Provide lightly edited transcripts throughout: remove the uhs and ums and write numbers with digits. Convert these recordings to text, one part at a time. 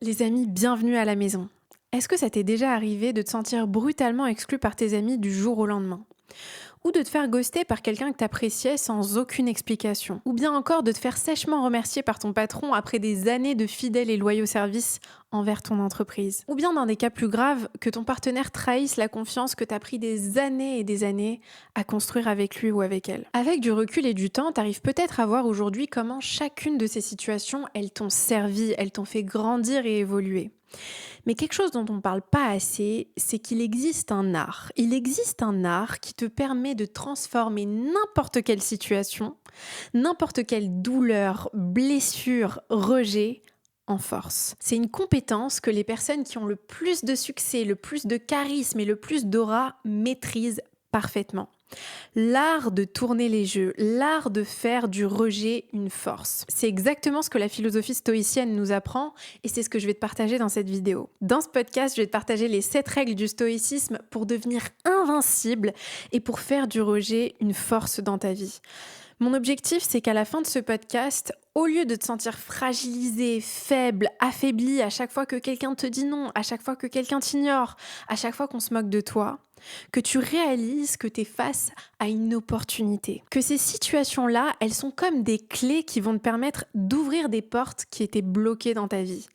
Les amis, bienvenue à la maison. Est-ce que ça t'est déjà arrivé de te sentir brutalement exclu par tes amis du jour au lendemain? Ou de te faire ghoster par quelqu'un que t'appréciais sans aucune explication? Ou bien encore de te faire sèchement remercier par ton patron après des années de fidèles et loyaux services envers ton entreprise? Ou bien dans des cas plus graves, que ton partenaire trahisse la confiance que t'as pris des années et des années à construire avec lui ou avec elle? Avec du recul et du temps, t'arrives peut-être à voir aujourd'hui comment chacune de ces situations, elles t'ont servi, elles t'ont fait grandir et évoluer. Mais quelque chose dont on ne parle pas assez, c'est qu'il existe un art. Il existe un art qui te permet de transformer n'importe quelle situation, n'importe quelle douleur, blessure, rejet en force. C'est une compétence que les personnes qui ont le plus de succès, le plus de charisme et le plus d'aura maîtrisent parfaitement. L'art de tourner les jeux, l'art de faire du rejet une force. C'est exactement ce que la philosophie stoïcienne nous apprend et c'est ce que je vais te partager dans cette vidéo. Dans ce podcast, je vais te partager les 7 règles du stoïcisme pour devenir invincible et pour faire du rejet une force dans ta vie. Mon objectif, c'est qu'à la fin de ce podcast, au lieu de te sentir fragilisé, faible, affaibli à chaque fois que quelqu'un te dit non, à chaque fois que quelqu'un t'ignore, à chaque fois qu'on se moque de toi, que tu réalises que tu es face à une opportunité. Que ces situations-là, elles sont comme des clés qui vont te permettre d'ouvrir des portes qui étaient bloquées dans ta vie.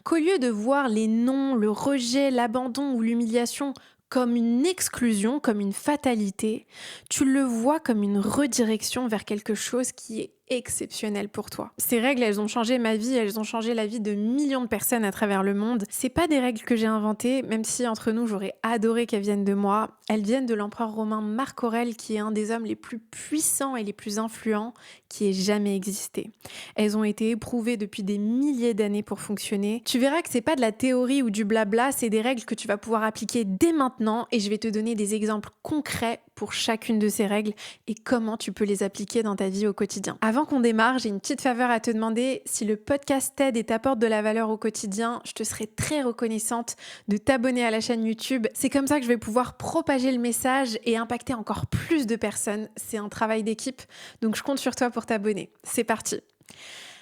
Qu'au lieu de voir les non, le rejet, l'abandon ou l'humiliation comme une exclusion, comme une fatalité, tu le vois comme une redirection vers quelque chose qui est exceptionnel pour toi. Ces règles, elles ont changé ma vie, elles ont changé la vie de millions de personnes à travers le monde. C'est pas des règles que j'ai inventées, même si entre nous, j'aurais adoré qu'elles viennent de moi. Elles viennent de l'empereur romain Marc Aurèle, qui est un des hommes les plus puissants et les plus influents qui ait jamais existé. Elles ont été éprouvées depuis des milliers d'années pour fonctionner. Tu verras que c'est pas de la théorie ou du blabla, c'est des règles que tu vas pouvoir appliquer dès maintenant et je vais te donner des exemples concrets pour chacune de ces règles et comment tu peux les appliquer dans ta vie au quotidien. Avant qu'on démarre, j'ai une petite faveur à te demander. Si le podcast t'aide et t'apporte de la valeur au quotidien, je te serais très reconnaissante de t'abonner à la chaîne YouTube. C'est comme ça que je vais pouvoir propager le message et impacter encore plus de personnes. C'est un travail d'équipe, donc je compte sur toi pour t'abonner. C'est parti.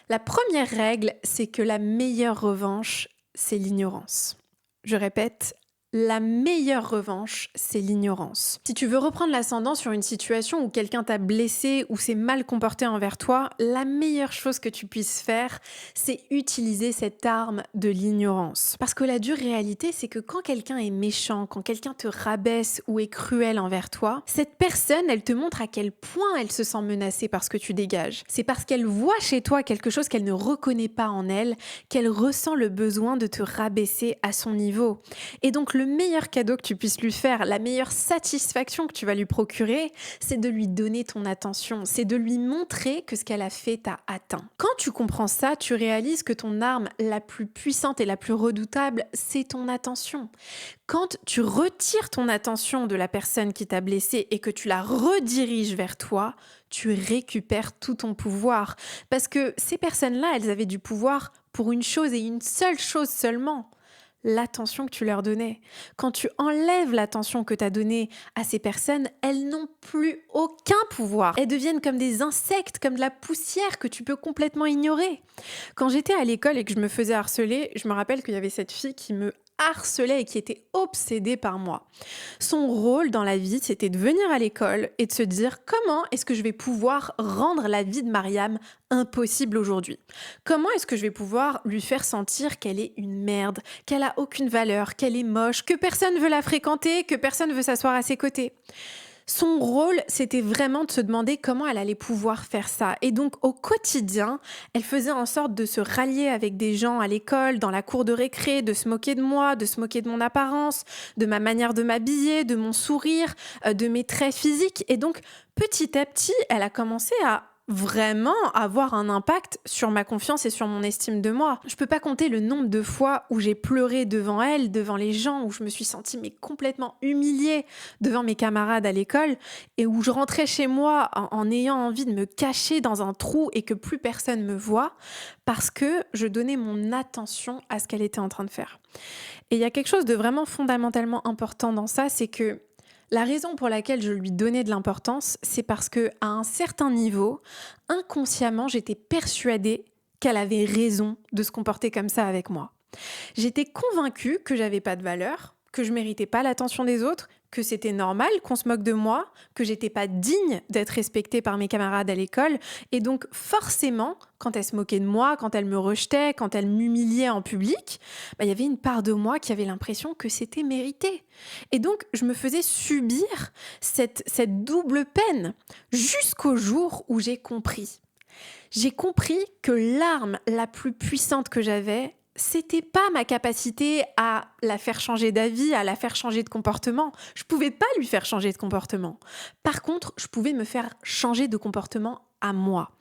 La première règle, c'est que la meilleure revanche, c'est l'ignorance. Je répète, la meilleure revanche, c'est l'ignorance. Si tu veux reprendre l'ascendant sur une situation où quelqu'un t'a blessé ou s'est mal comporté envers toi, la meilleure chose que tu puisses faire, c'est utiliser cette arme de l'ignorance. Parce que la dure réalité, c'est que quand quelqu'un est méchant, quand quelqu'un te rabaisse ou est cruel envers toi, cette personne, elle te montre à quel point elle se sent menacée par ce que tu dégages. C'est parce qu'elle voit chez toi quelque chose qu'elle ne reconnaît pas en elle, qu'elle ressent le besoin de te rabaisser à son niveau. Et donc le meilleur cadeau que tu puisses lui faire, la meilleure satisfaction que tu vas lui procurer, c'est de lui donner ton attention, c'est de lui montrer que ce qu'elle a fait t'a atteint. Quand tu comprends ça, tu réalises que ton arme la plus puissante et la plus redoutable, c'est ton attention. Quand tu retires ton attention de la personne qui t'a blessé et que tu la rediriges vers toi, tu récupères tout ton pouvoir. Parce que ces personnes-là, elles avaient du pouvoir pour une chose et une seule chose seulement: l'attention que tu leur donnais. Quand tu enlèves l'attention que tu as donnée à ces personnes, elles n'ont plus aucun pouvoir. Elles deviennent comme des insectes, comme de la poussière que tu peux complètement ignorer. Quand j'étais à l'école et que je me faisais harceler, je me rappelle qu'il y avait cette fille qui me harcelait et qui était obsédée par moi. Son rôle dans la vie, c'était de venir à l'école et de se dire: comment est-ce que je vais pouvoir rendre la vie de Mariam impossible aujourd'hui? Comment est-ce que je vais pouvoir lui faire sentir qu'elle est une merde, qu'elle a aucune valeur, qu'elle est moche, que personne veut la fréquenter, que personne veut s'asseoir à ses côtés? Son rôle, c'était vraiment de se demander comment elle allait pouvoir faire ça. Et donc, au quotidien, elle faisait en sorte de se rallier avec des gens à l'école, dans la cour de récré, de se moquer de moi, de se moquer de mon apparence, de ma manière de m'habiller, de mon sourire, de mes traits physiques. Et donc, petit à petit, elle a commencé à vraiment avoir un impact sur ma confiance et sur mon estime de moi. Je peux pas compter le nombre de fois où j'ai pleuré devant elle, devant les gens, où je me suis sentie mais complètement humiliée devant mes camarades à l'école et où je rentrais chez moi en ayant envie de me cacher dans un trou et que plus personne me voit parce que je donnais mon attention à ce qu'elle était en train de faire. Et il y a quelque chose de vraiment fondamentalement important dans ça, c'est que la raison pour laquelle je lui donnais de l'importance, c'est parce que à un certain niveau, inconsciemment, j'étais persuadée qu'elle avait raison de se comporter comme ça avec moi. J'étais convaincue que j'avais pas de valeur, que je méritais pas l'attention des autres, que c'était normal qu'on se moque de moi, que j'étais pas digne d'être respectée par mes camarades à l'école. Et donc, forcément, quand elle se moquait de moi, quand elle me rejetait, quand elle m'humiliait en public, il y avait une part de moi qui avait l'impression que c'était mérité. Et donc, je me faisais subir cette double peine jusqu'au jour où j'ai compris. J'ai compris que l'arme la plus puissante que j'avais, c'était pas ma capacité à la faire changer d'avis, à la faire changer de comportement. Je pouvais pas lui faire changer de comportement. Par contre, je pouvais me faire changer de comportement à moi.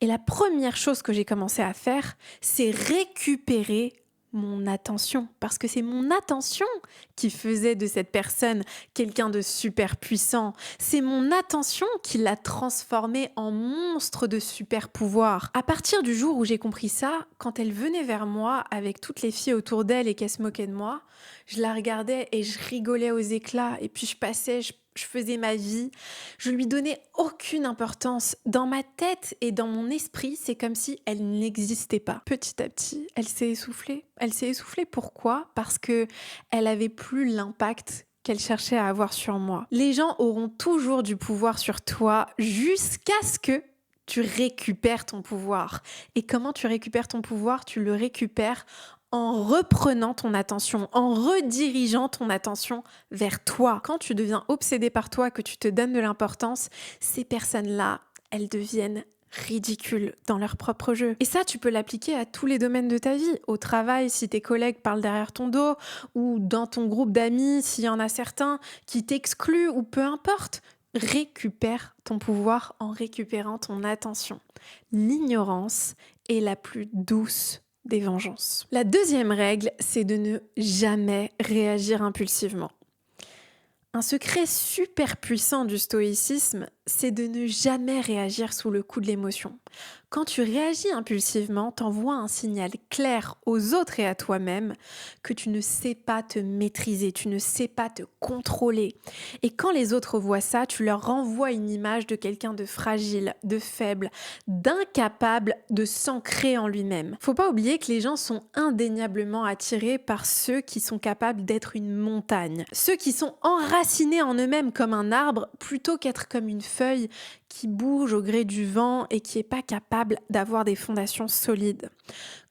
Et la première chose que j'ai commencé à faire, c'est récupérer mon attention. Parce que c'est mon attention qui faisait de cette personne quelqu'un de super puissant. C'est mon attention qui l'a transformée en monstre de super pouvoir. À partir du jour où j'ai compris ça, quand elle venait vers moi avec toutes les filles autour d'elle et qu'elle se moquait de moi, je la regardais et je rigolais aux éclats. Et puis je passais, je faisais ma vie. Je lui donnais aucune importance. Dans ma tête et dans mon esprit, c'est comme si elle n'existait pas. Petit à petit, elle s'est essoufflée. Elle s'est essoufflée, pourquoi ? Parce que elle avait plus l'impact qu'elle cherchait à avoir sur moi. Les gens auront toujours du pouvoir sur toi jusqu'à ce que tu récupères ton pouvoir. Et comment tu récupères ton pouvoir ? Tu le récupères en reprenant ton attention, en redirigeant ton attention vers toi. Quand tu deviens obsédé par toi, que tu te donnes de l'importance, ces personnes-là, elles deviennent ridicules dans leur propre jeu. Et ça, tu peux l'appliquer à tous les domaines de ta vie. Au travail, si tes collègues parlent derrière ton dos, ou dans ton groupe d'amis, s'il y en a certains qui t'excluent, ou peu importe. Récupère ton pouvoir en récupérant ton attention. L'ignorance est la plus douce des vengeances. La deuxième règle, c'est de ne jamais réagir impulsivement. Un secret super puissant du stoïcisme, c'est de ne jamais réagir sous le coup de l'émotion. Quand tu réagis impulsivement, t'envoies un signal clair aux autres et à toi-même que tu ne sais pas te maîtriser, tu ne sais pas te contrôler. Et quand les autres voient ça, tu leur renvoies une image de quelqu'un de fragile, de faible, d'incapable de s'ancrer en lui-même. Faut pas oublier que les gens sont indéniablement attirés par ceux qui sont capables d'être une montagne, ceux qui sont enracinés en eux-mêmes comme un arbre plutôt qu'être comme une feuille qui bouge au gré du vent et qui n'est pas capable d'avoir des fondations solides.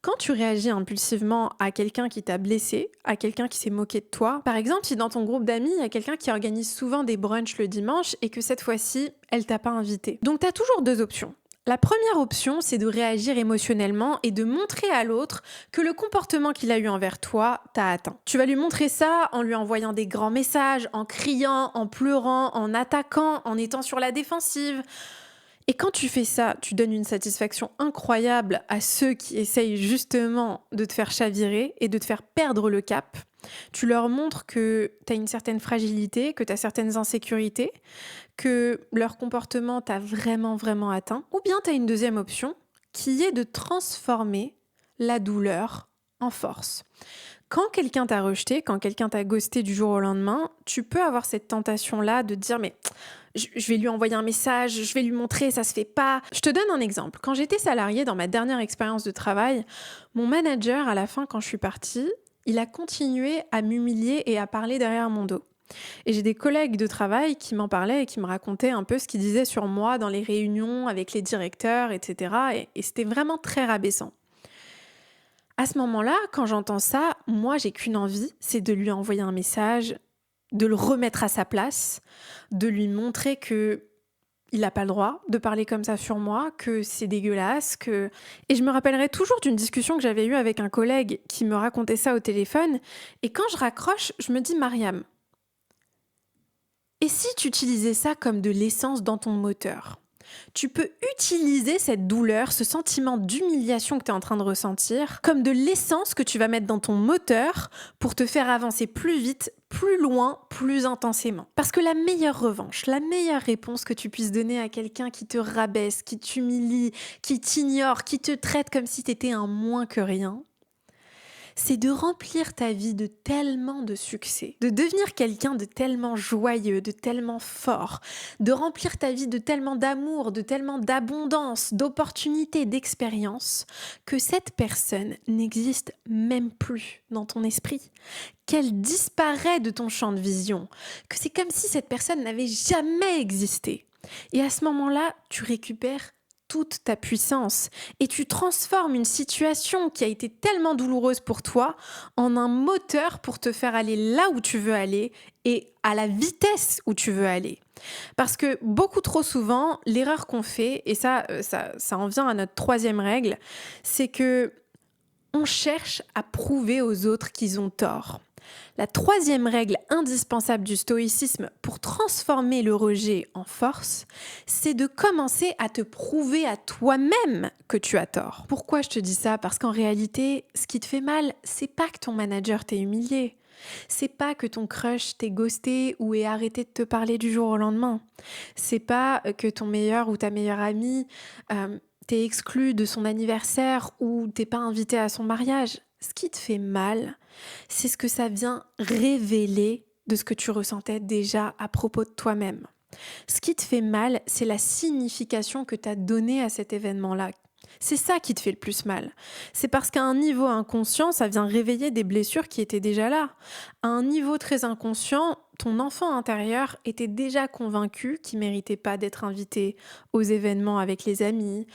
Quand tu réagis impulsivement à quelqu'un qui t'a blessé, à quelqu'un qui s'est moqué de toi, par exemple, si dans ton groupe d'amis, il y a quelqu'un qui organise souvent des brunchs le dimanche et que cette fois-ci, elle t'a pas invité. Donc, tu as toujours deux options. La première option, c'est de réagir émotionnellement et de montrer à l'autre que le comportement qu'il a eu envers toi t'a atteint. Tu vas lui montrer ça en lui envoyant des grands messages, en criant, en pleurant, en attaquant, en étant sur la défensive. Et quand tu fais ça, tu donnes une satisfaction incroyable à ceux qui essayent justement de te faire chavirer et de te faire perdre le cap. Tu leur montres que tu as une certaine fragilité, que tu as certaines insécurités, que leur comportement t'a vraiment, vraiment atteint. Ou bien tu as une deuxième option qui est de transformer la douleur en force. Quand quelqu'un t'a rejeté, quand quelqu'un t'a ghosté du jour au lendemain, tu peux avoir cette tentation-là de te dire « mais je vais lui envoyer un message, je vais lui montrer, ça se fait pas ». Je te donne un exemple. Quand j'étais salariée dans ma dernière expérience de travail, mon manager, à la fin, quand je suis partie, il a continué à m'humilier et à parler derrière mon dos. Et j'ai des collègues de travail qui m'en parlaient et qui me racontaient un peu ce qu'ils disaient sur moi dans les réunions avec les directeurs, etc. Et c'était vraiment très rabaissant. À ce moment-là, quand j'entends ça, moi, j'ai qu'une envie, c'est de lui envoyer un message, de le remettre à sa place, de lui montrer que il n'a pas le droit de parler comme ça sur moi, que c'est dégueulasse, que... Et je me rappellerai toujours d'une discussion que j'avais eue avec un collègue qui me racontait ça au téléphone. Et quand je raccroche, je me dis, Mariam, et si tu utilisais ça comme de l'essence dans ton moteur ? Tu peux utiliser cette douleur, ce sentiment d'humiliation que tu es en train de ressentir, comme de l'essence que tu vas mettre dans ton moteur pour te faire avancer plus vite, plus loin, plus intensément. Parce que la meilleure revanche, la meilleure réponse que tu puisses donner à quelqu'un qui te rabaisse, qui t'humilie, qui t'ignore, qui te traite comme si tu étais un moins que rien, c'est de remplir ta vie de tellement de succès, de devenir quelqu'un de tellement joyeux, de tellement fort, de remplir ta vie de tellement d'amour, de tellement d'abondance, d'opportunités, d'expériences, que cette personne n'existe même plus dans ton esprit, qu'elle disparaît de ton champ de vision, que c'est comme si cette personne n'avait jamais existé. Et à ce moment-là, tu récupères toute ta puissance et tu transformes une situation qui a été tellement douloureuse pour toi en un moteur pour te faire aller là où tu veux aller et à la vitesse où tu veux aller. Parce que beaucoup trop souvent, l'erreur qu'on fait, et ça en vient à notre troisième règle, c'est que on cherche à prouver aux autres qu'ils ont tort. La troisième règle indispensable du stoïcisme pour transformer le rejet en force, c'est de commencer à te prouver à toi-même que tu as tort. Pourquoi je te dis ça ? Parce qu'en réalité, ce qui te fait mal, c'est pas que ton manager t'ait humilié. C'est pas que ton crush t'ait ghosté ou ait arrêté de te parler du jour au lendemain. C'est pas que ton meilleur ou ta meilleure amie t'es exclu de son anniversaire ou t'es pas invité à son mariage. Ce qui te fait mal, c'est ce que ça vient révéler de ce que tu ressentais déjà à propos de toi-même. Ce qui te fait mal, c'est la signification que tu as donnée à cet événement-là. C'est ça qui te fait le plus mal. C'est parce qu'à un niveau inconscient, ça vient réveiller des blessures qui étaient déjà là. À un niveau très inconscient, ton enfant intérieur était déjà convaincu qu'il ne méritait pas d'être invité aux événements avec les amis,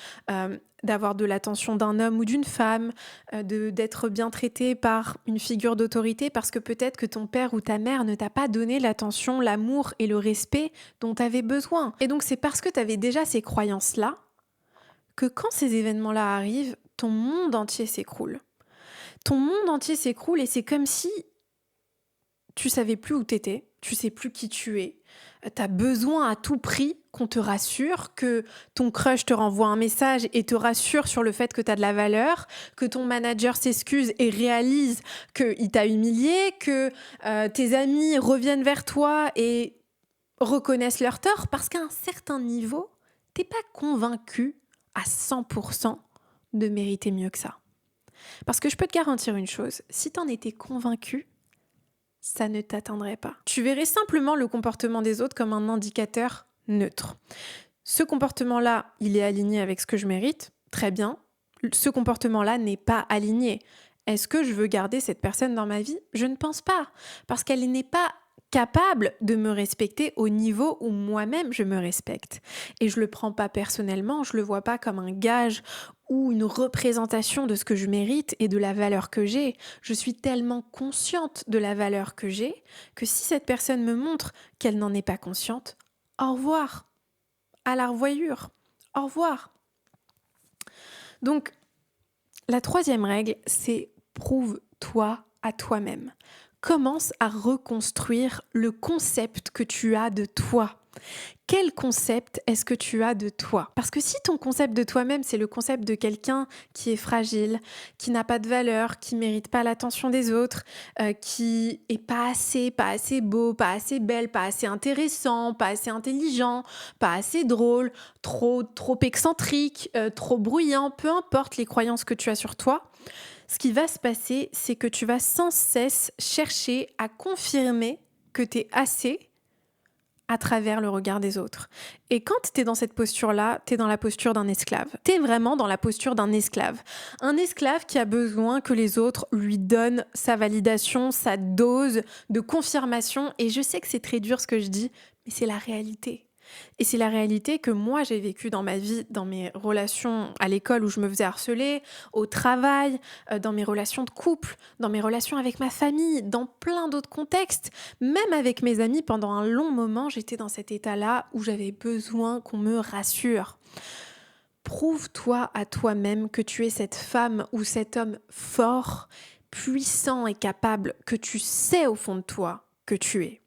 d'avoir de l'attention d'un homme ou d'une femme, d'être bien traité par une figure d'autorité parce que peut-être que ton père ou ta mère ne t'a pas donné l'attention, l'amour et le respect dont tu avais besoin. Et donc c'est parce que tu avais déjà ces croyances-là que quand ces événements-là arrivent, ton monde entier s'écroule. Ton monde entier s'écroule et c'est comme si tu savais plus où t'étais, tu sais plus qui tu es. T'as besoin à tout prix qu'on te rassure, que ton crush te renvoie un message et te rassure sur le fait que t'as de la valeur, que ton manager s'excuse et réalise qu'il t'a humilié, que tes amis reviennent vers toi et reconnaissent leur tort parce qu'à un certain niveau, t'es pas convaincu à 100% de mériter mieux que ça. Parce que je peux te garantir une chose, si t'en étais convaincu, ça ne t'atteindrait pas. Tu verrais simplement le comportement des autres comme un indicateur neutre. Ce comportement-là, il est aligné avec ce que je mérite, très bien. Ce comportement-là n'est pas aligné. Est-ce que je veux garder cette personne dans ma vie ? Je ne pense pas, parce qu'elle n'est pas capable de me respecter au niveau où moi-même je me respecte. Et je le prends pas personnellement, je le vois pas comme un gage ou une représentation de ce que je mérite et de la valeur que j'ai. Je suis tellement consciente de la valeur que j'ai que si cette personne me montre qu'elle n'en est pas consciente, au revoir, à la revoyure, au revoir. Donc, la troisième règle, c'est prouve-toi à toi-même. Commence à reconstruire le concept que tu as de toi. Quel concept est-ce que tu as de toi ? Parce que si ton concept de toi-même, c'est le concept de quelqu'un qui est fragile, qui n'a pas de valeur, qui ne mérite pas l'attention des autres, qui est pas assez beau, pas assez belle, pas assez intéressant, pas assez intelligent, pas assez drôle, trop excentrique, trop bruyant, peu importe les croyances que tu as sur toi, ce qui va se passer, c'est que tu vas sans cesse chercher à confirmer que tu es assez à travers le regard des autres. Et quand tu es dans cette posture-là, tu es dans la posture d'un esclave. Tu es vraiment dans la posture d'un esclave. Un esclave qui a besoin que les autres lui donnent sa validation, sa dose de confirmation. Et je sais que c'est très dur ce que je dis, mais c'est la réalité. Et c'est la réalité que moi j'ai vécue dans ma vie, dans mes relations à l'école où je me faisais harceler, au travail, dans mes relations de couple, dans mes relations avec ma famille, dans plein d'autres contextes. Même avec mes amis, pendant un long moment, j'étais dans cet état-là où j'avais besoin qu'on me rassure. Prouve-toi à toi-même que tu es cette femme ou cet homme fort, puissant et capable que tu sais au fond de toi que tu es.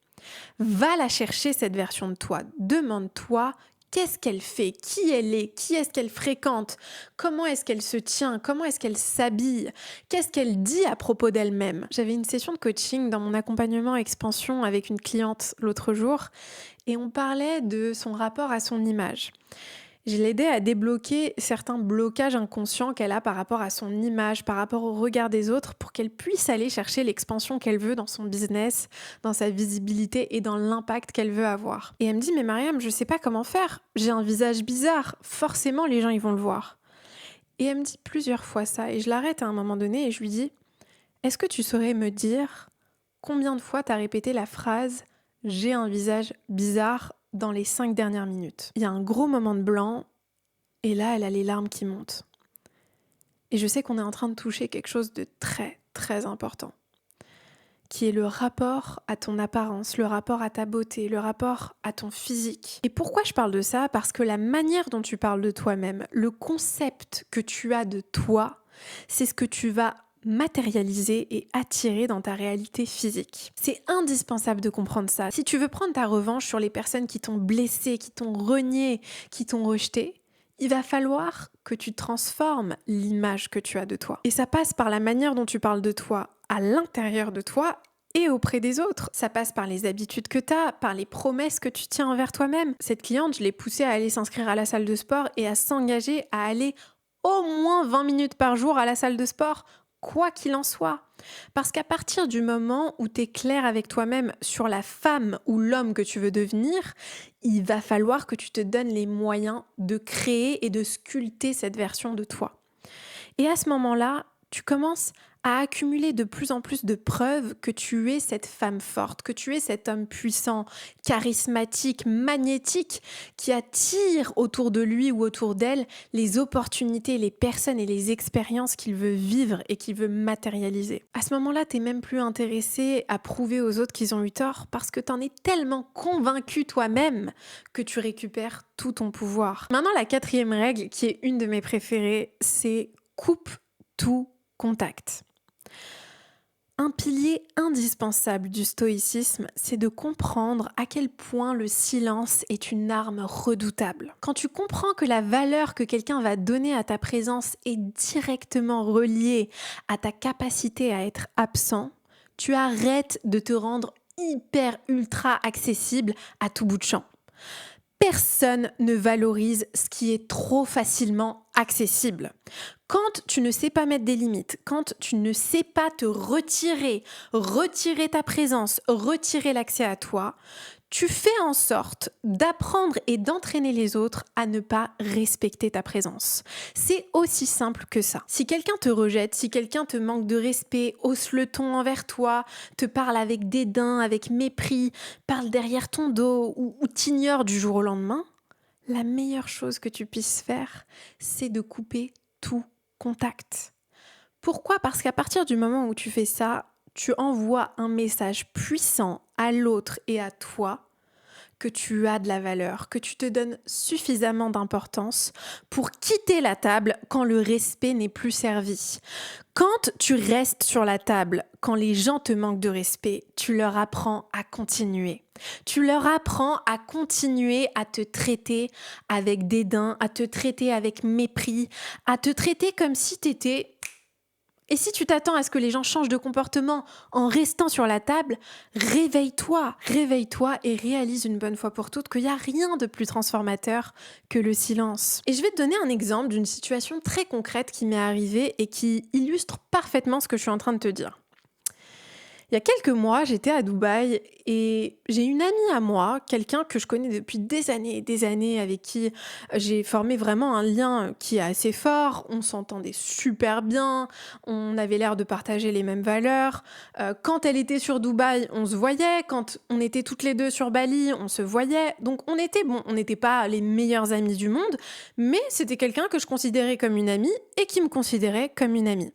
Va la chercher, cette version de toi. Demande-toi qu'est-ce qu'elle fait, qui elle est, qui est-ce qu'elle fréquente, comment est-ce qu'elle se tient, comment est-ce qu'elle s'habille, qu'est-ce qu'elle dit à propos d'elle-même. J'avais une session de coaching dans mon accompagnement expansion avec une cliente l'autre jour et on parlait de son rapport à son image. Je l'ai aidée à débloquer certains blocages inconscients qu'elle a par rapport à son image, par rapport au regard des autres, pour qu'elle puisse aller chercher l'expansion qu'elle veut dans son business, dans sa visibilité et dans l'impact qu'elle veut avoir. Et elle me dit, mais Mariam, je sais pas comment faire. J'ai un visage bizarre. Forcément, les gens, ils vont le voir. Et elle me dit plusieurs fois ça. Et je l'arrête à un moment donné et je lui dis, est-ce que tu saurais me dire combien de fois t'as répété la phrase « J'ai un visage bizarre » dans les 5 dernières minutes? Il y a un gros moment de blanc et là, elle a les larmes qui montent. Et je sais qu'on est en train de toucher quelque chose de très, très important, qui est le rapport à ton apparence, le rapport à ta beauté, le rapport à ton physique. Et pourquoi je parle de ça? Parce que la manière dont tu parles de toi-même, le concept que tu as de toi, c'est ce que tu vas matérialiser et attirer dans ta réalité physique. C'est indispensable de comprendre ça. Si tu veux prendre ta revanche sur les personnes qui t'ont blessé, qui t'ont renié, qui t'ont rejeté, il va falloir que tu transformes l'image que tu as de toi. Et ça passe par la manière dont tu parles de toi à l'intérieur de toi et auprès des autres. Ça passe par les habitudes que tu as, par les promesses que tu tiens envers toi-même. Cette cliente, je l'ai poussée à aller s'inscrire à la salle de sport et à s'engager à aller au moins 20 minutes par jour à la salle de sport, quoi qu'il en soit. Parce qu'à partir du moment où tu es clair avec toi-même sur la femme ou l'homme que tu veux devenir, il va falloir que tu te donnes les moyens de créer et de sculpter cette version de toi. Et à ce moment-là, tu commences à accumuler de plus en plus de preuves que tu es cette femme forte, que tu es cet homme puissant, charismatique, magnétique, qui attire autour de lui ou autour d'elle les opportunités, les personnes et les expériences qu'il veut vivre et qu'il veut matérialiser. À ce moment-là, tu n'es même plus intéressé à prouver aux autres qu'ils ont eu tort parce que tu en es tellement convaincu toi-même que tu récupères tout ton pouvoir. Maintenant, la 4e règle, qui est une de mes préférées, c'est coupe tout contact. Un pilier indispensable du stoïcisme, c'est de comprendre à quel point le silence est une arme redoutable. Quand tu comprends que la valeur que quelqu'un va donner à ta présence est directement reliée à ta capacité à être absent, tu arrêtes de te rendre hyper ultra accessible à tout bout de champ. Personne ne valorise ce qui est trop facilement accessible. Quand tu ne sais pas mettre des limites, quand tu ne sais pas te retirer ta présence, retirer l'accès à toi, tu fais en sorte d'apprendre et d'entraîner les autres à ne pas respecter ta présence. C'est aussi simple que ça. Si quelqu'un te rejette, si quelqu'un te manque de respect, hausse le ton envers toi, te parle avec dédain, avec mépris, parle derrière ton dos ou t'ignore du jour au lendemain, la meilleure chose que tu puisses faire, c'est de couper tout contact. Pourquoi? Parce qu'à partir du moment où tu fais ça, tu envoies un message puissant à l'autre et à toi que tu as de la valeur, que tu te donnes suffisamment d'importance pour quitter la table quand le respect n'est plus servi. Quand tu restes sur la table, quand les gens te manquent de respect, tu leur apprends à continuer. Tu leur apprends à continuer à te traiter avec dédain, à te traiter avec mépris, à te traiter comme si tu étais... Et si tu t'attends à ce que les gens changent de comportement en restant sur la table, réveille-toi et réalise une bonne fois pour toutes qu'il n'y a rien de plus transformateur que le silence. Et je vais te donner un exemple d'une situation très concrète qui m'est arrivée et qui illustre parfaitement ce que je suis en train de te dire. Il y a quelques mois, j'étais à Dubaï et j'ai une amie à moi, quelqu'un que je connais depuis des années et des années, avec qui j'ai formé vraiment un lien qui est assez fort. On s'entendait super bien, on avait l'air de partager les mêmes valeurs. Quand elle était sur Dubaï, on se voyait. Quand on était toutes les deux sur Bali, on se voyait. Donc on n'était pas les meilleures amies du monde, mais c'était quelqu'un que je considérais comme une amie et qui me considérait comme une amie.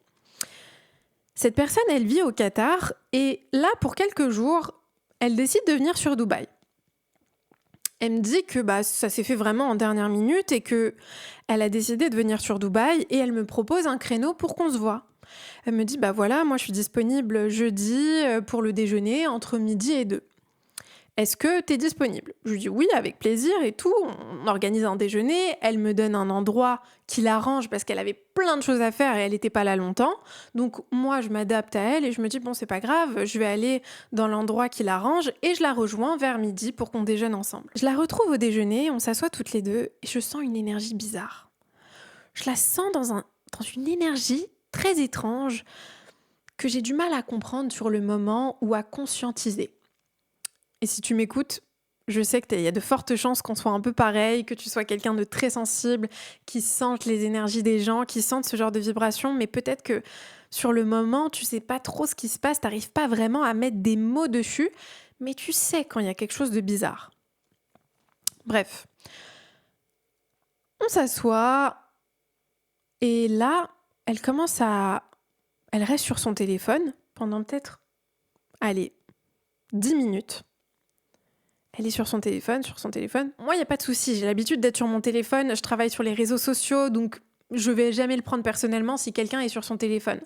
Cette personne, elle vit au Qatar et là, pour quelques jours, elle décide de venir sur Dubaï. Elle me dit que ça s'est fait vraiment en dernière minute et qu'elle a décidé de venir sur Dubaï et elle me propose un créneau pour qu'on se voit. Elle me dit, voilà, moi je suis disponible jeudi pour le déjeuner entre midi et 2. Est-ce que tu es disponible? Je lui dis oui, avec plaisir et tout. On organise un déjeuner. Elle me donne un endroit qui l'arrange parce qu'elle avait plein de choses à faire et elle n'était pas là longtemps. Donc moi, je m'adapte à elle et je me dis bon, c'est pas grave, je vais aller dans l'endroit qui l'arrange et je la rejoins vers midi pour qu'on déjeune ensemble. Je la retrouve au déjeuner, on s'assoit toutes les deux et je sens une énergie bizarre. Je la sens dans une énergie très étrange que j'ai du mal à comprendre sur le moment ou à conscientiser. Et si tu m'écoutes, je sais qu'il y a de fortes chances qu'on soit un peu pareil, que tu sois quelqu'un de très sensible, qui sente les énergies des gens, qui sente ce genre de vibration, mais peut-être que sur le moment, tu sais pas trop ce qui se passe, t'arrives pas vraiment à mettre des mots dessus, mais tu sais quand il y a quelque chose de bizarre. Bref, on s'assoit et là, elle reste sur son téléphone pendant peut-être, allez, 10 minutes. Elle est sur son téléphone. Moi, il n'y a pas de souci, j'ai l'habitude d'être sur mon téléphone, je travaille sur les réseaux sociaux, donc je vais jamais le prendre personnellement si quelqu'un est sur son téléphone.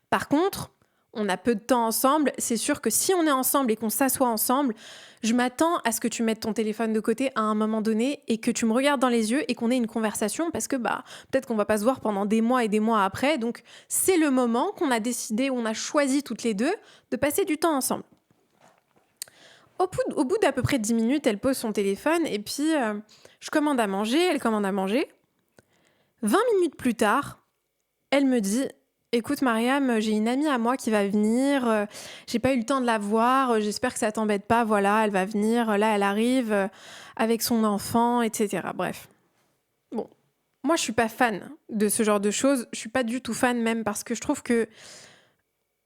Par contre, on a peu de temps ensemble, c'est sûr que si on est ensemble et qu'on s'assoit ensemble, je m'attends à ce que tu mettes ton téléphone de côté à un moment donné et que tu me regardes dans les yeux et qu'on ait une conversation parce que peut-être qu'on va pas se voir pendant des mois et des mois après, donc c'est le moment qu'on a décidé, on a choisi toutes les deux de passer du temps ensemble. Au bout d'à peu près 10 minutes, elle pose son téléphone et puis je commande à manger, elle commande à manger. 20 minutes plus tard, elle me dit « Écoute Mariam, j'ai une amie à moi qui va venir, j'ai pas eu le temps de la voir, j'espère que ça t'embête pas, voilà, elle va venir, là elle arrive avec son enfant, etc. » Bref. Bon, moi je suis pas fan de ce genre de choses, je suis pas du tout fan même parce que je trouve que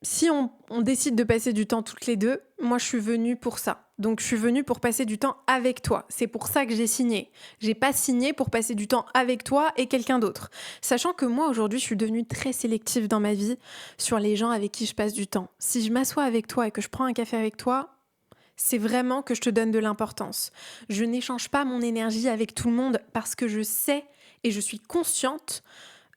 si on décide de passer du temps toutes les deux, moi je suis venue pour ça. Donc je suis venue pour passer du temps avec toi. C'est pour ça que j'ai signé. J'ai pas signé pour passer du temps avec toi et quelqu'un d'autre. Sachant que moi aujourd'hui je suis devenue très sélective dans ma vie sur les gens avec qui je passe du temps. Si je m'assois avec toi et que je prends un café avec toi, c'est vraiment que je te donne de l'importance. Je n'échange pas mon énergie avec tout le monde parce que je sais et je suis consciente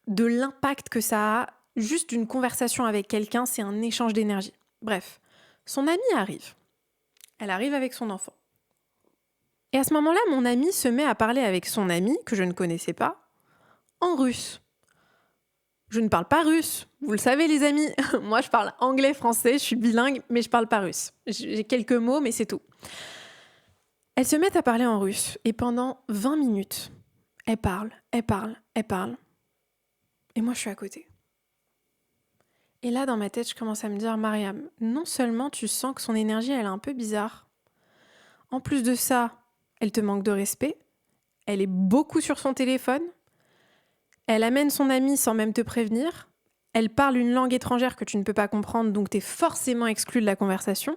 de l'impact que ça a. Juste une conversation avec quelqu'un, c'est un échange d'énergie. Bref, son amie arrive. Elle arrive avec son enfant. Et à ce moment-là, mon amie se met à parler avec son ami, que je ne connaissais pas, en russe. Je ne parle pas russe, vous le savez les amis. Moi, je parle anglais, français, je suis bilingue, mais je parle pas russe. J'ai quelques mots, mais c'est tout. Elles se mettent à parler en russe, et pendant 20 minutes, elles parlent. Et moi, je suis à côté. Et là, dans ma tête, je commence à me dire, Mariam, non seulement tu sens que son énergie, elle est un peu bizarre, en plus de ça, elle te manque de respect, elle est beaucoup sur son téléphone, elle amène son ami sans même te prévenir, elle parle une langue étrangère que tu ne peux pas comprendre, donc tu es forcément exclu de la conversation.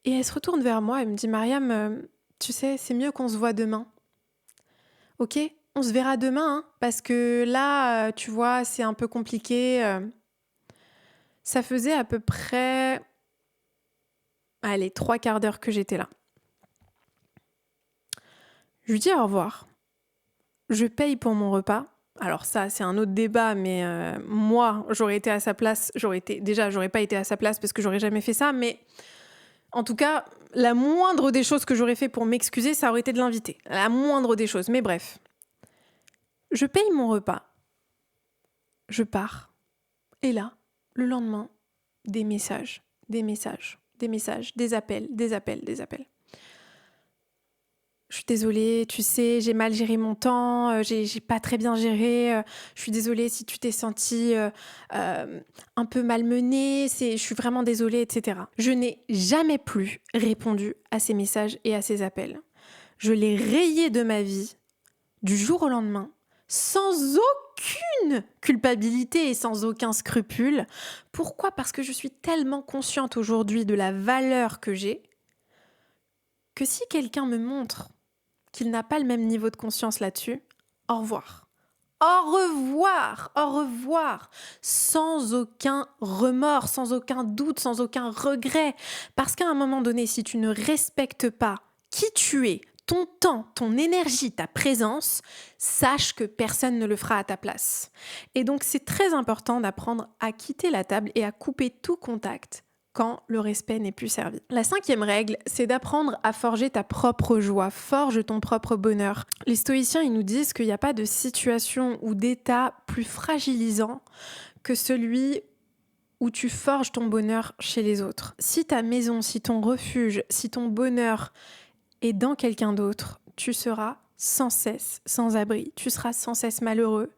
Et elle se retourne vers moi et me dit, Mariam, tu sais, c'est mieux qu'on se voit demain. Ok ? On se verra demain, hein, parce que là, tu vois, c'est un peu compliqué. Ça faisait à peu près, 3/4 d'heure que j'étais là. Je lui dis au revoir. Je paye pour mon repas. Alors ça, c'est un autre débat, mais moi, j'aurais été à sa place. J'aurais pas été à sa place parce que j'aurais jamais fait ça, mais en tout cas, la moindre des choses que j'aurais fait pour m'excuser, ça aurait été de l'inviter. La moindre des choses, mais bref. Je paye mon repas. Je pars. Et là, le lendemain, des messages, des appels. Je suis désolée, tu sais, j'ai mal géré mon temps, j'ai pas très bien géré, je suis désolée si tu t'es sentie un peu malmenée, je suis vraiment désolée, etc. Je n'ai jamais plus répondu à ces messages et à ces appels. Je l'ai rayé de ma vie du jour au lendemain, sans aucune culpabilité et sans aucun scrupule. Pourquoi ? Parce que je suis tellement consciente aujourd'hui de la valeur que j'ai, que si quelqu'un me montre qu'il n'a pas le même niveau de conscience là-dessus, au revoir. Au revoir, sans aucun remords, sans aucun doute, sans aucun regret. Parce qu'à un moment donné, si tu ne respectes pas qui tu es, ton temps, ton énergie, ta présence, sache que personne ne le fera à ta place. Et donc, c'est très important d'apprendre à quitter la table et à couper tout contact quand le respect n'est plus servi. La 5e règle, c'est d'apprendre à forger ta propre joie, forge ton propre bonheur. Les stoïciens, ils nous disent qu'il n'y a pas de situation ou d'état plus fragilisant que celui où tu forges ton bonheur chez les autres. Si ta maison, si ton refuge, si ton bonheur est dans quelqu'un d'autre, tu seras sans cesse sans abri, tu seras sans cesse malheureux,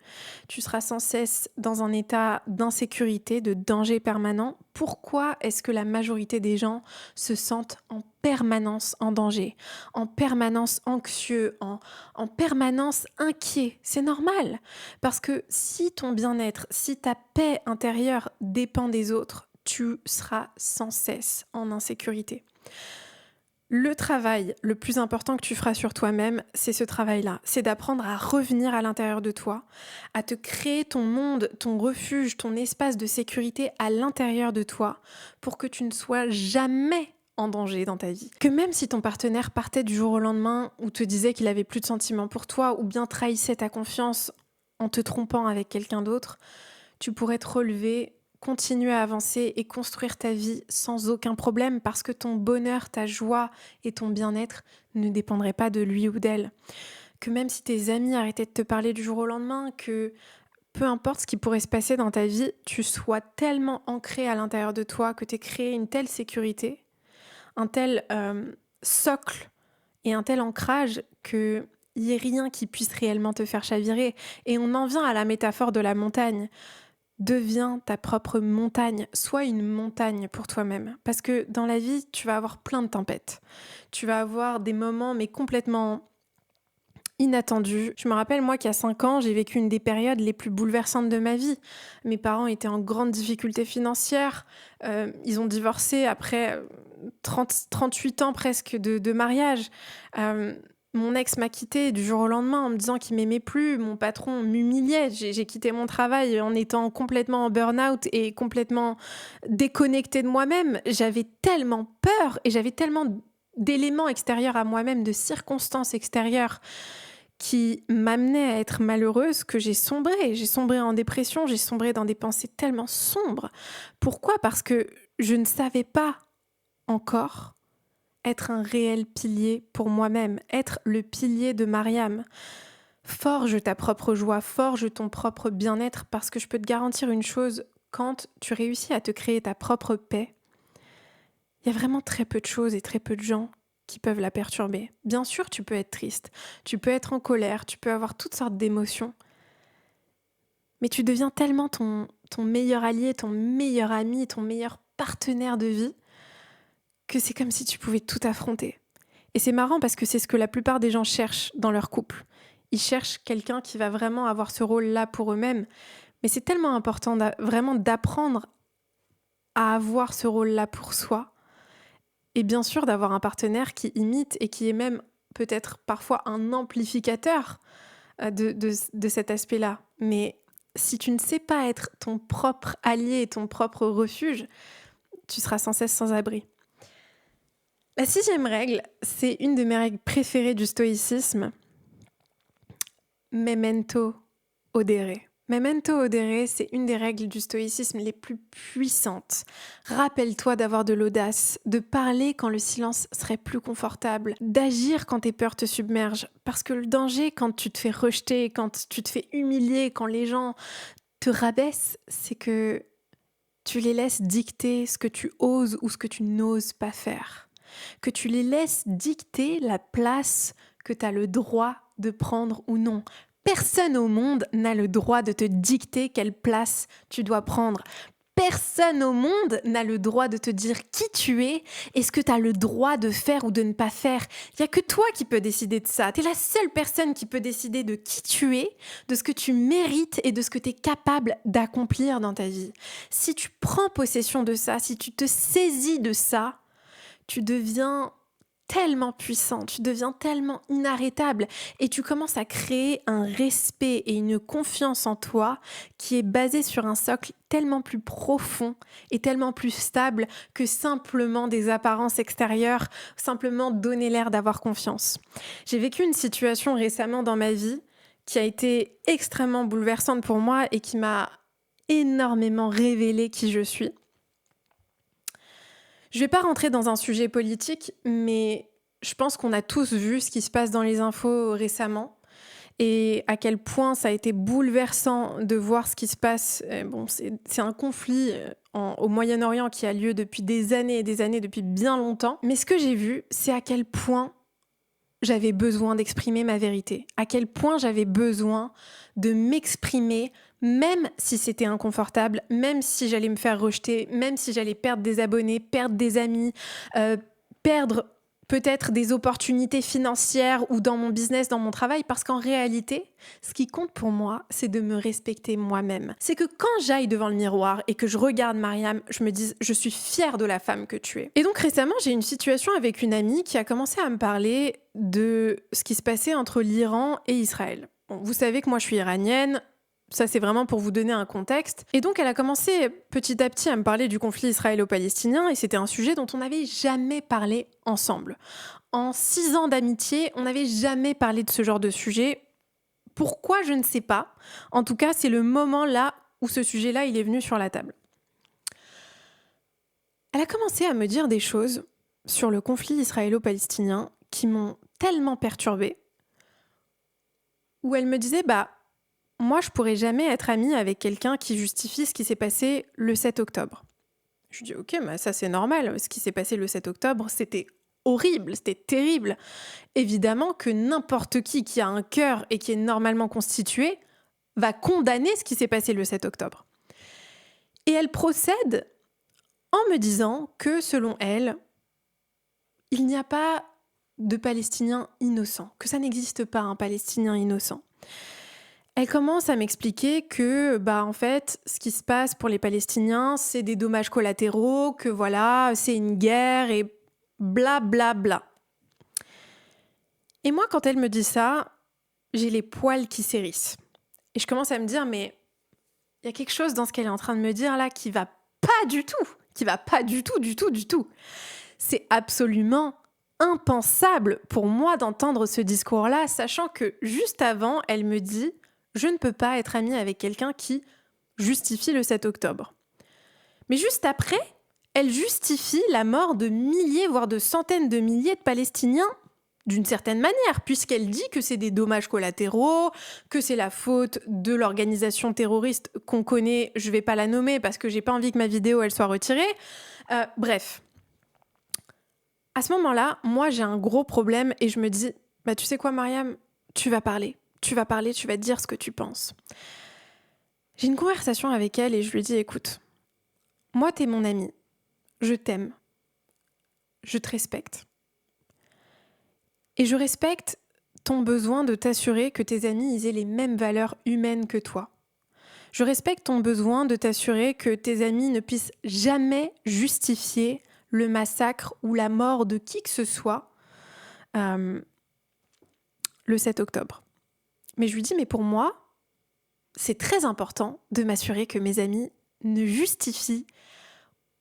tu seras sans cesse dans un état d'insécurité, de danger permanent. Pourquoi est-ce que la majorité des gens se sentent en permanence en danger, en permanence anxieux, en permanence inquiets? C'est normal, parce que si ton bien-être, si ta paix intérieure dépend des autres, tu seras sans cesse en insécurité. Le travail le plus important que tu feras sur toi-même, c'est ce travail-là. C'est d'apprendre à revenir à l'intérieur de toi, à te créer ton monde, ton refuge, ton espace de sécurité à l'intérieur de toi pour que tu ne sois jamais en danger dans ta vie. Que même si ton partenaire partait du jour au lendemain ou te disait qu'il avait plus de sentiments pour toi ou bien trahissait ta confiance en te trompant avec quelqu'un d'autre, tu pourrais te relever, continuer à avancer et construire ta vie sans aucun problème parce que ton bonheur, ta joie et ton bien-être ne dépendraient pas de lui ou d'elle. Que même si tes amis arrêtaient de te parler du jour au lendemain, que peu importe ce qui pourrait se passer dans ta vie, tu sois tellement ancré à l'intérieur de toi que tu aies créé une telle sécurité, un tel socle et un tel ancrage que il n'y ait rien qui puisse réellement te faire chavirer. Et on en vient à la métaphore de la montagne. Deviens ta propre montagne, sois une montagne pour toi-même. Parce que dans la vie, tu vas avoir plein de tempêtes. Tu vas avoir des moments mais complètement inattendus. Je me rappelle, moi, qu'il y a 5 ans, j'ai vécu une des périodes les plus bouleversantes de ma vie. Mes parents étaient en grande difficulté financière. Ils ont divorcé après 38 ans presque de mariage. Mon ex m'a quittée du jour au lendemain en me disant qu'il m'aimait plus. Mon patron m'humiliait. J'ai quitté mon travail en étant complètement en burn-out et complètement déconnectée de moi-même. J'avais tellement peur et j'avais tellement d'éléments extérieurs à moi-même, de circonstances extérieures qui m'amenaient à être malheureuse que j'ai sombré. J'ai sombré en dépression, j'ai sombré dans des pensées tellement sombres. Pourquoi ? Parce que je ne savais pas encore être un réel pilier pour moi-même, être le pilier de Mariam. Forge ta propre joie, forge ton propre bien-être, parce que je peux te garantir une chose, quand tu réussis à te créer ta propre paix, il y a vraiment très peu de choses et très peu de gens qui peuvent la perturber. Bien sûr, tu peux être triste, tu peux être en colère, tu peux avoir toutes sortes d'émotions, mais tu deviens tellement ton meilleur allié, ton meilleur ami, ton meilleur partenaire de vie, que c'est comme si tu pouvais tout affronter. Et c'est marrant parce que c'est ce que la plupart des gens cherchent dans leur couple. Ils cherchent quelqu'un qui va vraiment avoir ce rôle-là pour eux-mêmes. Mais c'est tellement important vraiment d'apprendre à avoir ce rôle-là pour soi. Et bien sûr d'avoir un partenaire qui imite et qui est même peut-être parfois un amplificateur de cet aspect-là. Mais si tu ne sais pas être ton propre allié et ton propre refuge, tu seras sans cesse sans abri. La 6e règle, c'est une de mes règles préférées du stoïcisme. Memento odere. Memento odere, c'est une des règles du stoïcisme les plus puissantes. Rappelle-toi d'avoir de l'audace, de parler quand le silence serait plus confortable, d'agir quand tes peurs te submergent. Parce que le danger, quand tu te fais rejeter, quand tu te fais humilier, quand les gens te rabaissent, c'est que tu les laisses dicter ce que tu oses ou ce que tu n'oses pas faire. Que tu les laisses dicter la place que tu as le droit de prendre ou non. Personne au monde n'a le droit de te dicter quelle place tu dois prendre. Personne au monde n'a le droit de te dire qui tu es et ce que tu as le droit de faire ou de ne pas faire. Il n'y a que toi qui peux décider de ça. Tu es la seule personne qui peut décider de qui tu es, de ce que tu mérites et de ce que tu es capable d'accomplir dans ta vie. Si tu prends possession de ça, si tu te saisis de ça, tu deviens tellement puissant, tu deviens tellement inarrêtable et tu commences à créer un respect et une confiance en toi qui est basé sur un socle tellement plus profond et tellement plus stable que simplement des apparences extérieures, simplement donner l'air d'avoir confiance. J'ai vécu une situation récemment dans ma vie qui a été extrêmement bouleversante pour moi et qui m'a énormément révélé qui je suis. Je vais pas rentrer dans un sujet politique, mais je pense qu'on a tous vu ce qui se passe dans les infos récemment et à quel point ça a été bouleversant de voir ce qui se passe. Bon, c'est un conflit au Moyen-Orient qui a lieu depuis des années et des années, depuis bien longtemps. Mais ce que j'ai vu, c'est à quel point j'avais besoin d'exprimer ma vérité, à quel point j'avais besoin de m'exprimer, même si c'était inconfortable, même si j'allais me faire rejeter, même si j'allais perdre des abonnés, perdre des amis, perdre peut-être des opportunités financières ou dans mon business, dans mon travail, parce qu'en réalité, ce qui compte pour moi, c'est de me respecter moi-même. C'est que quand j'aille devant le miroir et que je regarde Mariam, je me dise, je suis fière de la femme que tu es. Et donc récemment, j'ai une situation avec une amie qui a commencé à me parler de ce qui se passait entre l'Iran et Israël. Bon, vous savez que moi je suis iranienne, ça c'est vraiment pour vous donner un contexte. Et donc elle a commencé petit à petit à me parler du conflit israélo-palestinien et c'était un sujet dont on n'avait jamais parlé ensemble. En 6 ans d'amitié, on n'avait jamais parlé de ce genre de sujet. Pourquoi, je ne sais pas. En tout cas, c'est le moment là où ce sujet-là, il est venu sur la table. Elle a commencé à me dire des choses sur le conflit israélo-palestinien qui m'ont tellement perturbée, où elle me disait, moi, je pourrais jamais être amie avec quelqu'un qui justifie ce qui s'est passé le 7 octobre. Je lui dis, ok, ça c'est normal, ce qui s'est passé le 7 octobre, c'était horrible, c'était terrible. Évidemment que n'importe qui a un cœur et qui est normalement constitué va condamner ce qui s'est passé le 7 octobre. Et elle procède en me disant que, selon elle, il n'y a pas de Palestinien innocent, que ça n'existe pas un Palestinien innocent. Elle commence à m'expliquer que, en fait, ce qui se passe pour les Palestiniens, c'est des dommages collatéraux, que voilà, c'est une guerre et blablabla. Bla, bla. Et moi, quand elle me dit ça, j'ai les poils qui s'hérissent. Et je commence à me dire, mais il y a quelque chose dans ce qu'elle est en train de me dire là qui va pas du tout. C'est absolument impensable pour moi d'entendre ce discours-là, sachant que juste avant, elle me dit « Je ne peux pas être amie avec quelqu'un qui justifie le 7 octobre ». Mais juste après, elle justifie la mort de milliers, voire de centaines de milliers de Palestiniens d'une certaine manière, puisqu'elle dit que c'est des dommages collatéraux, que c'est la faute de l'organisation terroriste qu'on connaît, je ne vais pas la nommer parce que j'ai pas envie que ma vidéo elle soit retirée. Bref. À ce moment-là, moi j'ai un gros problème et je me dis, tu sais quoi Mariam, tu vas parler, tu vas dire ce que tu penses. J'ai une conversation avec elle et je lui dis, écoute, moi t'es mon amie, je t'aime, je te respecte. Et je respecte ton besoin de t'assurer que tes amis ils aient les mêmes valeurs humaines que toi. Je respecte ton besoin de t'assurer que tes amis ne puissent jamais justifier le massacre ou la mort de qui que ce soit le 7 octobre. Mais je lui dis, mais pour moi, c'est très important de m'assurer que mes amis ne justifient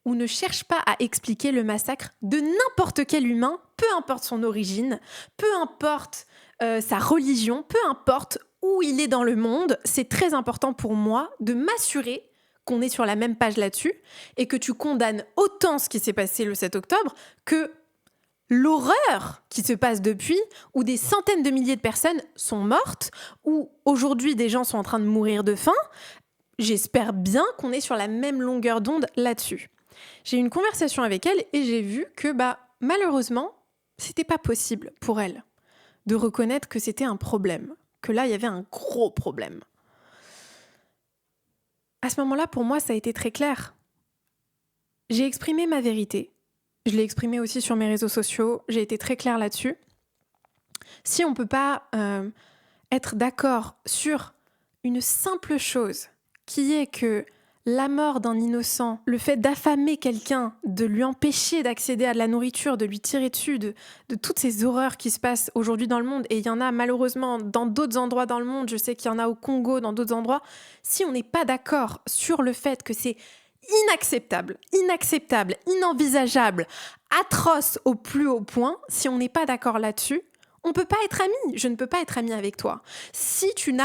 ou ne cherchent pas à expliquer le massacre de n'importe quel humain, peu importe son origine, peu importe sa religion, peu importe où il est dans le monde. C'est très important pour moi de m'assurer qu'on est sur la même page là-dessus et que tu condamnes autant ce qui s'est passé le 7 octobre que l'horreur qui se passe depuis, où des centaines de milliers de personnes sont mortes, où aujourd'hui des gens sont en train de mourir de faim. J'espère bien qu'on est sur la même longueur d'onde là-dessus. J'ai eu une conversation avec elle et j'ai vu que malheureusement, c'était pas possible pour elle de reconnaître que c'était un problème, que là, il y avait un gros problème. À ce moment-là, pour moi, ça a été très clair. J'ai exprimé ma vérité. Je l'ai exprimée aussi sur mes réseaux sociaux. J'ai été très claire là-dessus. Si on ne peut pas être d'accord sur une simple chose, qui est que la mort d'un innocent, le fait d'affamer quelqu'un, de lui empêcher d'accéder à de la nourriture, de lui tirer dessus, de toutes ces horreurs qui se passent aujourd'hui dans le monde, et il y en a malheureusement dans d'autres endroits dans le monde, je sais qu'il y en a au Congo, dans d'autres endroits, si on n'est pas d'accord sur le fait que c'est inacceptable, inenvisageable, atroce au plus haut point, si on n'est pas d'accord là-dessus, On peut pas être amis. Je ne peux pas être amie avec toi. Si tu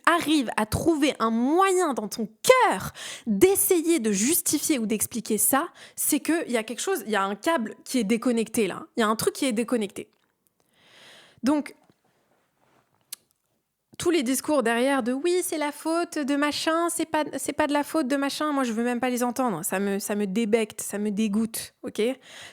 arrives à trouver un moyen dans ton cœur d'essayer de justifier ou d'expliquer ça, c'est qu'il y a quelque chose, il y a un câble qui est déconnecté là. Il y a un truc qui est déconnecté. Donc, tous les discours derrière de oui, c'est la faute de machin, c'est pas de la faute de machin, moi je veux même pas les entendre, ça me débecte, ça me dégoûte, ok.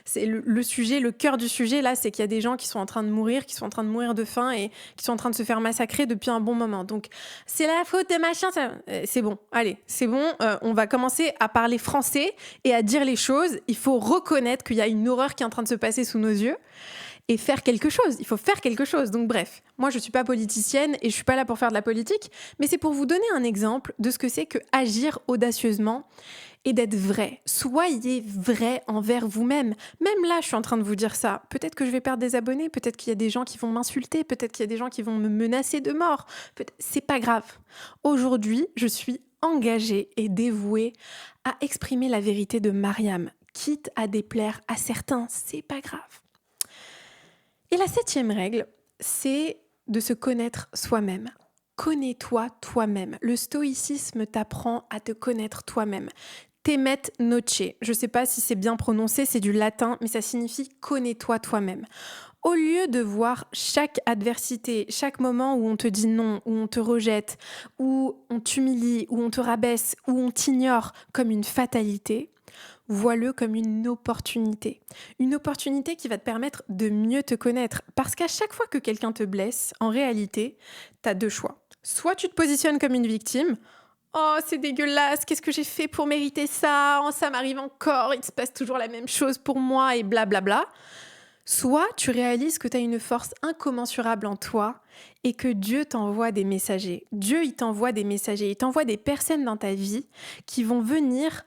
C'est le sujet, le cœur du sujet là, c'est qu'il y a des gens qui sont en train de mourir, qui sont en train de mourir de faim et qui sont en train de se faire massacrer depuis un bon moment. Donc c'est la faute de machin, c'est bon, allez, c'est bon, on va commencer à parler français et à dire les choses. Il faut reconnaître qu'il y a une horreur qui est en train de se passer sous nos yeux. Et faire quelque chose, il faut faire quelque chose. Donc bref, moi je ne suis pas politicienne et je ne suis pas là pour faire de la politique, mais c'est pour vous donner un exemple de ce que c'est que agir audacieusement et d'être vrai. Soyez vrai envers vous-même. Même là, je suis en train de vous dire ça. Peut-être que je vais perdre des abonnés, peut-être qu'il y a des gens qui vont m'insulter, peut-être qu'il y a des gens qui vont me menacer de mort. C'est pas grave. Aujourd'hui, je suis engagée et dévouée à exprimer la vérité de Mariam, quitte à déplaire à certains. C'est pas grave. Et la 7e règle, c'est de se connaître soi-même. Connais-toi toi-même. Le stoïcisme t'apprend à te connaître toi-même. Temet noce. Je ne sais pas si c'est bien prononcé, c'est du latin, mais ça signifie connais-toi toi-même. Au lieu de voir chaque adversité, chaque moment où on te dit non, où on te rejette, où on t'humilie, où on te rabaisse, où on t'ignore comme une fatalité, vois-le comme une opportunité. Une opportunité qui va te permettre de mieux te connaître. Parce qu'à chaque fois que quelqu'un te blesse, en réalité, tu as 2 choix. Soit tu te positionnes comme une victime. Oh, c'est dégueulasse, qu'est-ce que j'ai fait pour mériter ça? Oh, ça m'arrive encore, il se passe toujours la même chose pour moi et blablabla. Soit tu réalises que tu as une force incommensurable en toi et que Dieu t'envoie des messagers. Dieu, il t'envoie des messagers, il t'envoie des personnes dans ta vie qui vont venir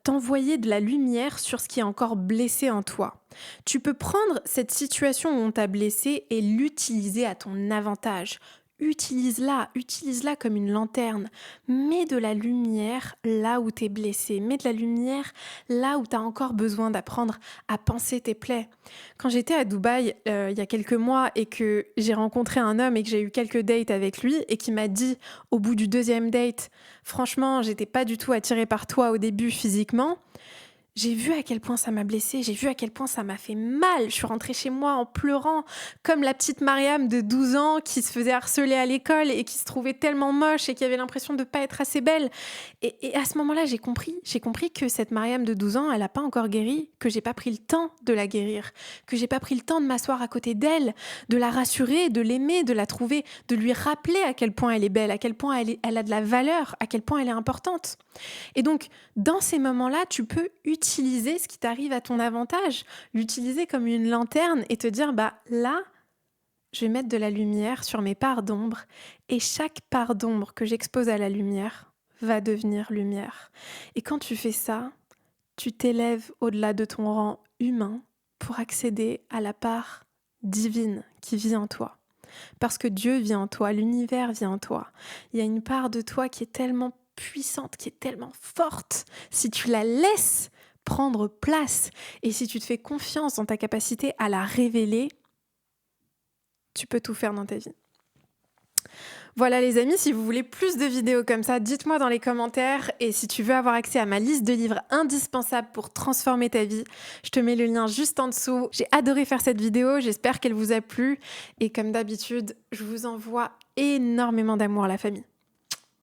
t'envoyer de la lumière sur ce qui est encore blessé en toi. Tu peux prendre cette situation où on t'a blessé et l'utiliser à ton avantage. Utilise-la comme une lanterne. Mets de la lumière là où t'es blessé. Mets de la lumière là où t'as encore besoin d'apprendre à panser tes plaies. Quand j'étais à Dubaï il y a quelques mois et que j'ai rencontré un homme et que j'ai eu quelques dates avec lui et qui m'a dit au bout du 2e date, franchement, j'étais pas du tout attirée par toi au début physiquement. J'ai vu à quel point ça m'a blessée, j'ai vu à quel point ça m'a fait mal. Je suis rentrée chez moi en pleurant, comme la petite Mariam de 12 ans qui se faisait harceler à l'école et qui se trouvait tellement moche et qui avait l'impression de ne pas être assez belle. Et à ce moment-là, j'ai compris que cette Mariam de 12 ans, elle n'a pas encore guéri, que j'ai pas pris le temps de la guérir, que j'ai pas pris le temps de m'asseoir à côté d'elle, de la rassurer, de l'aimer, de la trouver, de lui rappeler à quel point elle est belle, à quel point elle a de la valeur, à quel point elle est importante. Et donc, dans ces moments-là, tu peux utiliser ce qui t'arrive à ton avantage, l'utiliser comme une lanterne et te dire, là, je vais mettre de la lumière sur mes parts d'ombre et chaque part d'ombre que j'expose à la lumière va devenir lumière. Et quand tu fais ça, tu t'élèves au-delà de ton rang humain pour accéder à la part divine qui vit en toi. Parce que Dieu vit en toi, l'univers vit en toi. Il y a une part de toi qui est tellement puissante, qui est tellement forte. Si tu la laisses prendre place et si tu te fais confiance dans ta capacité à la révéler, tu peux tout faire dans ta vie. Voilà les amis, si vous voulez plus de vidéos comme ça, dites-moi dans les commentaires. Et si tu veux avoir accès à ma liste de livres indispensables pour transformer ta vie, je te mets le lien juste en dessous. J'ai adoré faire cette vidéo, j'espère qu'elle vous a plu. Et comme d'habitude, je vous envoie énormément d'amour à la famille.